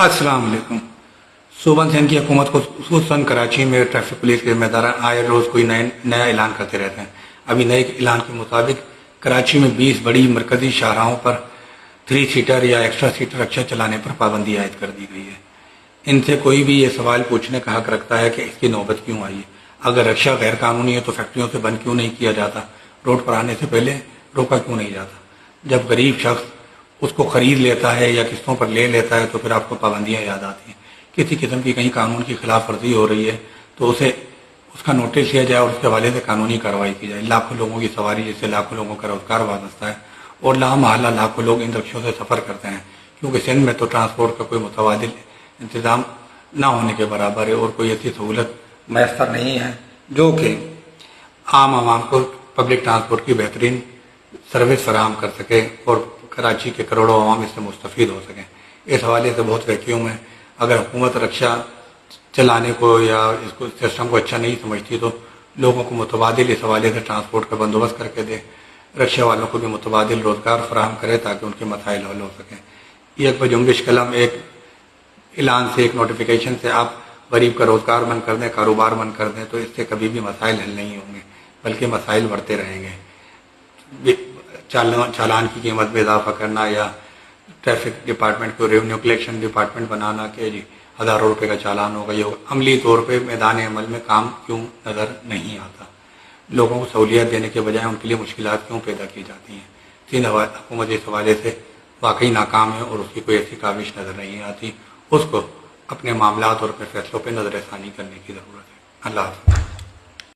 السلام علیکم۔ صوبہ سندھ کی حکومت کو خصوصاً کراچی میں ٹریفک پولیس کے ذمہ داران آئے روز کوئی نیا اعلان کرتے رہتے ہیں۔ ابھی نئے اعلان کے مطابق کراچی میں 20 بڑی مرکزی شاہراہوں پر 3 سیٹر یا ایکسٹرا سیٹر رکشہ چلانے پر پابندی عائد کر دی گئی ہے۔ ان سے کوئی بھی یہ سوال پوچھنے کا حق رکھتا ہے کہ اس کی نوبت کیوں آئی ہے؟ اگر رکشہ غیر قانونی ہے تو فیکٹریوں سے بند کیوں نہیں کیا جاتا؟ روڈ پر آنے سے پہلے روکا کیوں نہیں جاتا؟ جب غریب شخص اس کو خرید لیتا ہے یا قسطوں پر لے لیتا ہے تو پھر آپ کو پابندیاں یاد آتی ہیں۔ کسی قسم کی کہیں قانون کی خلاف ورزی ہو رہی ہے تو اس کا نوٹس لیا جائے اور اس کے حوالے سے قانونی کارروائی کی جائے۔ لاکھوں لوگوں کی سواری جس سے لاکھوں لوگوں کا روزگار وابستہ ہے اور لامحالہ لاکھوں لوگ ان رکشوں سے سفر کرتے ہیں، کیونکہ سندھ میں تو ٹرانسپورٹ کا کوئی متبادل انتظام نہ ہونے کے برابر ہے اور کوئی ایسی سہولت میسر نہیں ہے جو کہ عام عوام کو پبلک ٹرانسپورٹ کی بہترین سروس فراہم کر سکے اور کراچی کے کروڑوں عوام اس سے مستفید ہو سکیں۔ اس حوالے سے بہت ویکیوم ہے۔ اگر حکومت رکشہ چلانے کو یا اس کو سسٹم کو اچھا نہیں سمجھتی تو لوگوں کو متبادل اس حوالے سے ٹرانسپورٹ کا بندوبست کر کے دے، رکشہ والوں کو بھی متبادل روزگار فراہم کرے تاکہ ان کے مسائل حل ہو سکیں۔ یہ ایک بجنبش قلم، ایک اعلان سے، ایک نوٹیفیکیشن سے آپ غریب کا روزگار بند کر دیں، کاروبار بند کر دیں تو اس سے کبھی بھی مسائل حل نہیں ہوں گے، بلکہ مسائل بڑھتے رہیں گے۔ چالان کی قیمت میں اضافہ کرنا یا ٹریفک ڈپارٹمنٹ کو ریونیو کلیکشن ڈپارٹمنٹ بنانا کہ جی ہزاروں روپے کا چالان ہوگا، یہ عملی طور پہ میدان عمل میں کام کیوں نظر نہیں آتا؟ لوگوں کو سہولیات دینے کے بجائے ان کے لیے مشکلات کیوں پیدا کی جاتی ہیں؟ سندھ حکومت اس حوالے سے واقعی ناکام ہے اور اس کی کوئی ایسی کاوش نظر نہیں آتی۔ اس کو اپنے معاملات اور اپنے فیصلوں پہ نظر ثانی کرنے کی ضرورت ہے۔ اللہ حافظ۔